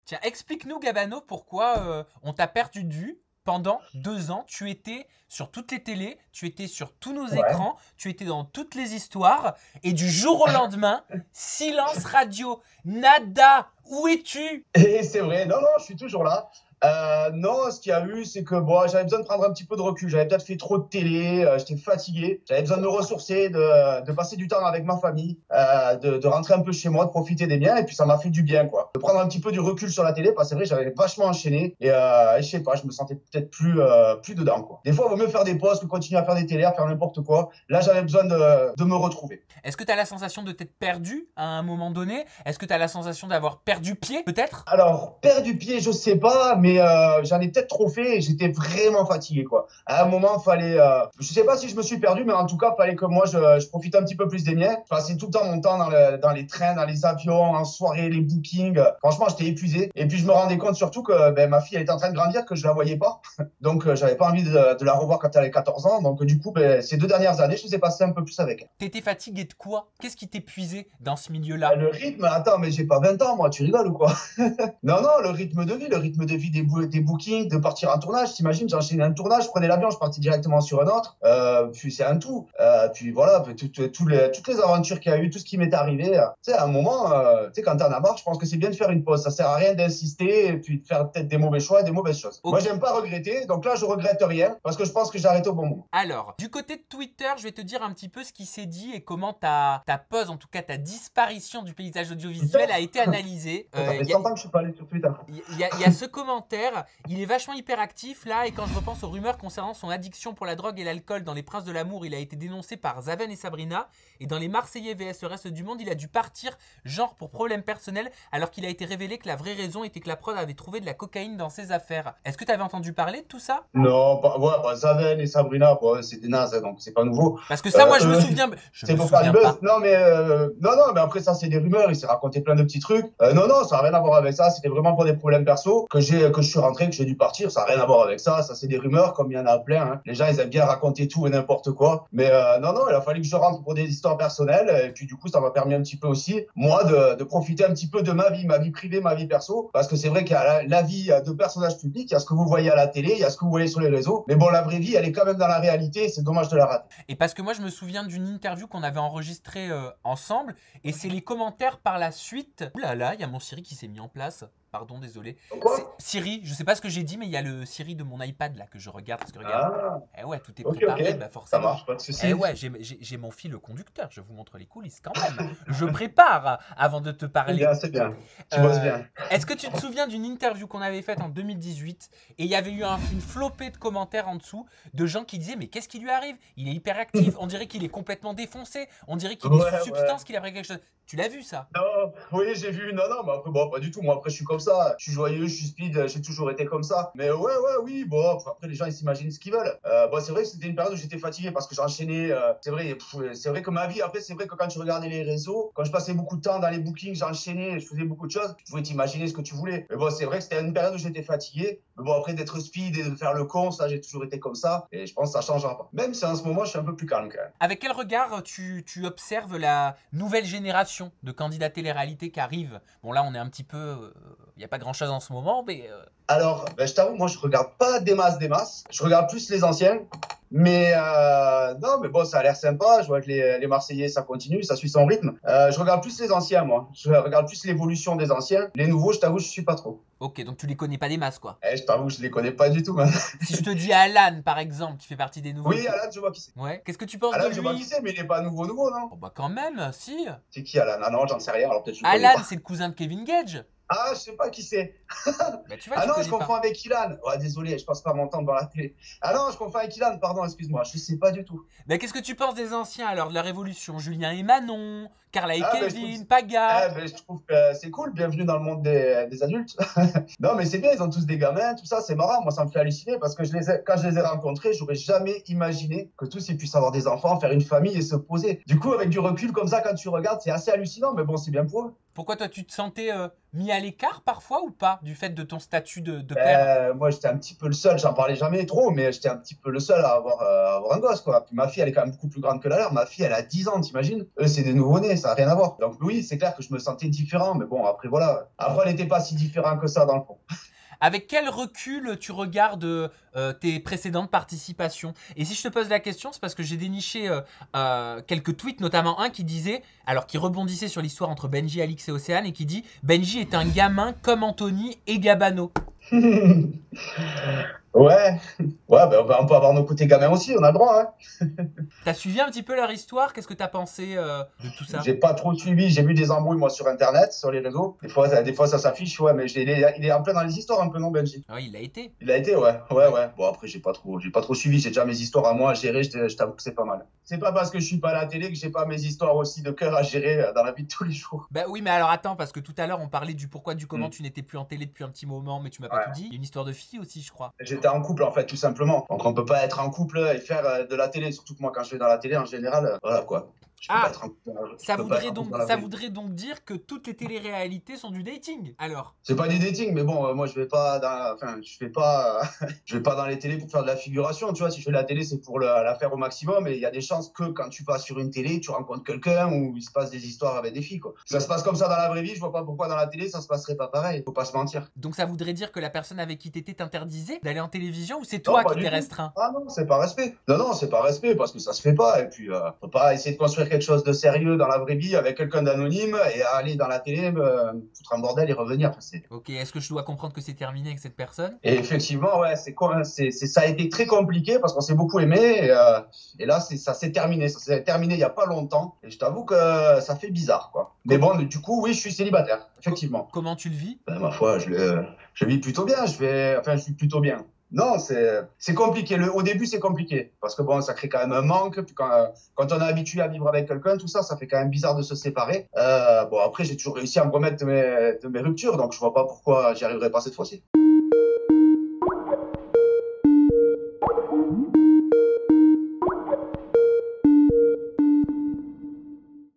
Tiens, explique-nous, Gabano, pourquoi on t'a perdu de vue pendant 2 ans. Tu étais sur toutes les télés, tu étais sur tous nos Ouais. écrans, tu étais dans toutes les histoires. Et du jour au lendemain, silence radio, nada, où es-tu? Et c'est vrai, non, non, je suis toujours là. Non, ce qu'il y a eu, c'est que bon, j'avais besoin de prendre un petit peu de recul. J'avais peut-être fait trop de télé, j'étais fatigué. J'avais besoin de me ressourcer, de passer du temps avec ma famille, de rentrer un peu chez moi, de profiter des miens. Et puis ça m'a fait du bien, quoi. De prendre un petit peu du recul sur la télé, parce que c'est vrai, j'avais vachement enchaîné. Et je sais pas, je me sentais peut-être plus dedans, quoi. Des fois, il vaut mieux faire des pauses que continuer à faire des télés, à faire n'importe quoi. Là, j'avais besoin de me retrouver. Est-ce que tu as la sensation de t'être perdu à un moment donné? Est-ce que tu as la sensation d'avoir perdu pied, peut-être? Alors, perdre du pied, je sais pas, mais j'en ai peut-être trop fait et j'étais vraiment fatigué, quoi. À un moment, fallait, je sais pas si je me suis perdu, mais en tout cas, fallait que moi, je profite un petit peu plus des miens. Je passais tout le temps mon temps dans les trains, dans les avions, en soirée, les bookings. Franchement, j'étais épuisé. Et puis, je me rendais compte surtout que ben, ma fille, elle était en train de grandir, que je la voyais pas. Donc, j'avais pas envie de la revoir quand elle avait 14 ans. Donc, du coup, ben, ces 2 dernières années, je les ai passées un peu plus avec elle. T'étais fatigué de quoi? Qu'est-ce qui t'épuisait dans ce milieu-là? Le rythme, attends, mais j'ai pas 20 ans, moi, tu rigoles ou quoi? Non, non, le rythme de vie des bookings, de partir en tournage. T'imagines, j'enchaînais un tournage, je prenais l'avion, je partais directement sur un autre. Puis c'est un tout. Puis voilà, puis toutes les aventures qu'il y a eu, tout ce qui m'est arrivé. Tu sais, à un moment, tu sais, quand t'en as marre, je pense que c'est bien de faire une pause. Ça sert à rien d'insister et puis de faire peut-être des mauvais choix et des mauvaises choses. Ok. Moi, j'aime pas regretter, donc là, je regrette rien parce que je pense que j'ai arrêté au bon moment. Alors, du côté de Twitter, je vais te dire un petit peu ce qui s'est dit et comment ta pause, en tout cas ta disparition du paysage audiovisuel a été analysée. Ça fait 100 ans que je suis pas allé sur Twitter. Il y a ce commentaire, il est vachement hyperactif là, et quand je repense aux rumeurs concernant son addiction pour la drogue et l'alcool dans Les Princes de l'amour, il a été dénoncé par Zaven et Sabrina, et dans Les Marseillais vs le reste du monde, il a dû partir, genre pour problème personnel, alors qu'il a été révélé que la vraie raison était que la prod avait trouvé de la cocaïne dans ses affaires. Est-ce que tu avais entendu parler de tout ça? Non, ouais, bah, Zaven et Sabrina, bah, c'est des nazes, hein, donc c'est pas nouveau. Parce que ça, moi, je me Eux, souviens, c'est pour faire du buzz. Non, mais non, mais après ça, c'est des rumeurs. Il s'est raconté plein de petits trucs. Non, non, ça n'a rien à voir avec ça. C'était vraiment pour des problèmes perso que je suis rentré, que j'ai dû partir. Ça n'a rien à voir avec ça. Ça, c'est des rumeurs, comme il y en a plein. Hein. Les gens, ils aiment bien raconter tout et n'importe quoi. Mais non, non, il a fallu que je rentre pour des histoires personnelles. Et puis du coup, ça m'a permis un petit peu aussi, moi, de profiter un petit peu de ma vie privée, ma vie perso. Parce que c'est vrai qu'il y a la vie de personnages publics. Il y a ce que vous voyez à la télé, il y a ce que vous voyez sur les réseaux. Mais bon, la vraie vie, elle est quand même dans la réalité. C'est dommage de la rater. Et parce que moi, je me souviens d'une interview qu'on avait enregistrée ensemble, et c'est les commentaires par la suite. Ouh là là, il y a mon Siri qui s'est mis en place. Pardon, désolé. Quoi? Siri, je sais pas ce que j'ai dit, mais il y a le Siri de mon iPad là que je regarde. Parce que regarde, Ah, eh ouais, tout est ok, préparé, ok. bah Ça forcément. marche, pas de Eh souci. ouais, j'ai mon fil conducteur, je vous montre les coulisses quand même. Je prépare avant de te C'est parler. bien, c'est bien. Tu bosses bien. Est-ce que tu te souviens d'une interview qu'on avait faite en 2018 et il y avait eu une flopée de commentaires en dessous de gens qui disaient mais qu'est-ce qui lui arrive? Il est hyperactif, on dirait qu'il est complètement défoncé, on dirait qu'il est Ouais, sous ouais. substance, qu'il a pris quelque chose. Tu l'as vu ça? Non, oui, j'ai vu. Non, non, mais après, bon, pas du tout. Moi, après, je suis comme ça. Je suis joyeux, je suis speed, j'ai toujours été comme ça. Mais ouais, ouais, oui, bon, après, les gens, ils s'imaginent ce qu'ils veulent. Bon, c'est vrai que c'était une période où j'étais fatigué parce que j'enchaînais. C'est vrai que ma vie, après, c'est vrai que quand tu regardais les réseaux, quand je passais beaucoup de temps dans les bookings, j'enchaînais, je faisais beaucoup de choses, tu pouvais t'imaginer ce que tu voulais. Mais bon, c'est vrai que c'était une période où j'étais fatigué. Mais bon, après, d'être speed et de faire le con, ça, j'ai toujours été comme ça. Et je pense que ça changera pas. Même si en ce moment, je suis un peu plus calme quand même. Avec quel regard tu observes la nouvelle génération de candidats télé-réalité qui arrivent? Bon là on est un petit peu... Il n'y a pas grand-chose en ce moment, mais... Alors, ben, je t'avoue, moi, je regarde pas des masses. Je regarde plus les anciens. Mais non, mais bon, ça a l'air sympa. Je vois que les Marseillais, ça continue, ça suit son rythme. Je regarde plus les anciens, moi. Je regarde plus l'évolution des anciens. Les nouveaux, je t'avoue, je suis pas trop. Ok, donc tu les connais pas des masses quoi. Je t'avoue, je les connais pas du tout, man. Si je te dis Alan par exemple, qui fait partie des nouveaux... Oui, Alan, je vois qui c'est. Ouais, qu'est-ce que tu penses Alan, de je vois lui? qui c'est, mais il est pas nouveau, non? Oh bah quand même, si. C'est qui, Alan? Ah non, j'en sais rien. Alors peut-être je le connais Alan pas. c'est le cousin de Kevin Gage. Ah, je sais pas qui c'est. Bah tu vois, Ah tu non, je connais confonds pas. avec Ilan. Ouais, désolé, je passe pas mon temps dans la télé. Ah non, je confonds avec Ilan, pardon, excuse-moi. Je sais pas du tout. Bah qu'est-ce que tu penses des anciens alors, de la Révolution? Julien et Manon, Carla et Ah, ben, Kevin, Paga. je trouve que c'est cool, bienvenue dans le monde des adultes. Non, mais c'est bien, ils ont tous des gamins, tout ça, c'est marrant. Moi, ça me fait halluciner parce que quand je les ai rencontrés, j'aurais jamais imaginé que tous ils puissent avoir des enfants, faire une famille et se poser. Du coup, avec du recul comme ça, quand tu regardes, c'est assez hallucinant, mais bon, c'est bien pour eux. Pourquoi toi tu te sentais mis à l'écart parfois ou pas, du fait de ton statut de père? Moi, j'étais un petit peu le seul, j'en parlais jamais trop, mais j'étais un petit peu le seul à avoir un gosse, quoi. Puis ma fille, elle est quand même beaucoup plus grande que la leur. Ma fille, elle a 10 ans, t'imagines? Eux, c'est des nouveau-nés, pareil, ça n'a rien à voir. Donc oui, c'est clair que je me sentais différent, mais bon, après voilà. Après, on n'était pas si différent que ça dans le fond. Avec quel recul tu regardes tes précédentes participations? Et si je te pose la question, c'est parce que j'ai déniché quelques tweets, notamment un qui disait, alors qui rebondissait sur l'histoire entre Benji, Alix et Océane, et qui dit « Benji est un gamin comme Anthony et Gabano ». Ouais, ouais, ben on peut avoir nos côtés gamins aussi, on a le droit, hein. T'as suivi un petit peu leur histoire? Qu'est-ce que t'as pensé de tout ça? J'ai pas trop suivi, j'ai vu des embrouilles moi sur internet, sur les réseaux. Des fois ça s'affiche, ouais, mais il est en plein dans les histoires un peu, non, Benji? Ah, il l'a été. Il a été, ouais, ouais, ouais. Bon, après, j'ai pas trop suivi, j'ai déjà mes histoires à moi à gérer, je t'avoue que c'est pas mal. C'est pas parce que je suis pas à la télé que j'ai pas mes histoires aussi de cœur à gérer dans la vie de tous les jours. Bah oui, mais alors attends, parce que tout à l'heure on parlait du pourquoi, du comment tu n'étais plus en télé depuis un petit moment, mais tu m'as pas tout dit. Il y a une histoire de fille aussi, je crois. J'étais en couple en fait, tout simplement. Donc on peut pas être en couple et faire de la télé, surtout que moi quand je vais dans la télé en général, voilà quoi. Je peux pas être en couple. Ça voudrait donc dire que toutes les téléréalités sont du dating, alors? C'est pas du dating, mais bon, moi je vais pas je vais pas dans les télés pour faire de la figuration, tu vois. Si je fais de la télé, c'est pour la faire au maximum. Et il y a des chances que quand tu passes sur une télé, tu rencontres quelqu'un ou il se passe des histoires avec des filles, quoi. Ça se passe comme ça dans la vraie vie, je vois pas pourquoi dans la télé ça se passerait pas pareil. Faut pas se mentir. Donc ça voudrait dire que la personne avec qui t'étais t'interdisait d'aller en télévision ou c'est toi qui t'es restreint? Ah non, c'est pas respect. Non, c'est pas respect parce que ça se fait pas. Et puis, faut pas essayer de construire quelque chose de sérieux dans la vraie vie avec quelqu'un d'anonyme et aller dans la télé, foutre un bordel et revenir. Ok, est-ce que je dois comprendre que c'est terminé avec cette personne? Et effectivement, ouais, ça a été très compliqué parce qu'on s'est beaucoup aimé. Et là, ça s'est terminé. Ça s'est terminé il y a pas longtemps. Et je t'avoue que ça fait bizarre, quoi. Mais bon, du coup, oui, je suis célibataire, effectivement. Comment tu le vis? Ben, ma foi, je vis plutôt bien. Je vis plutôt bien. Non, c'est compliqué. Au début, c'est compliqué parce que bon, ça crée quand même un manque. Puis quand on est habitué à vivre avec quelqu'un, tout ça, ça fait quand même bizarre de se séparer. Bon, après, j'ai toujours réussi à me remettre de mes ruptures, donc je vois pas pourquoi j'y arriverai pas cette fois-ci.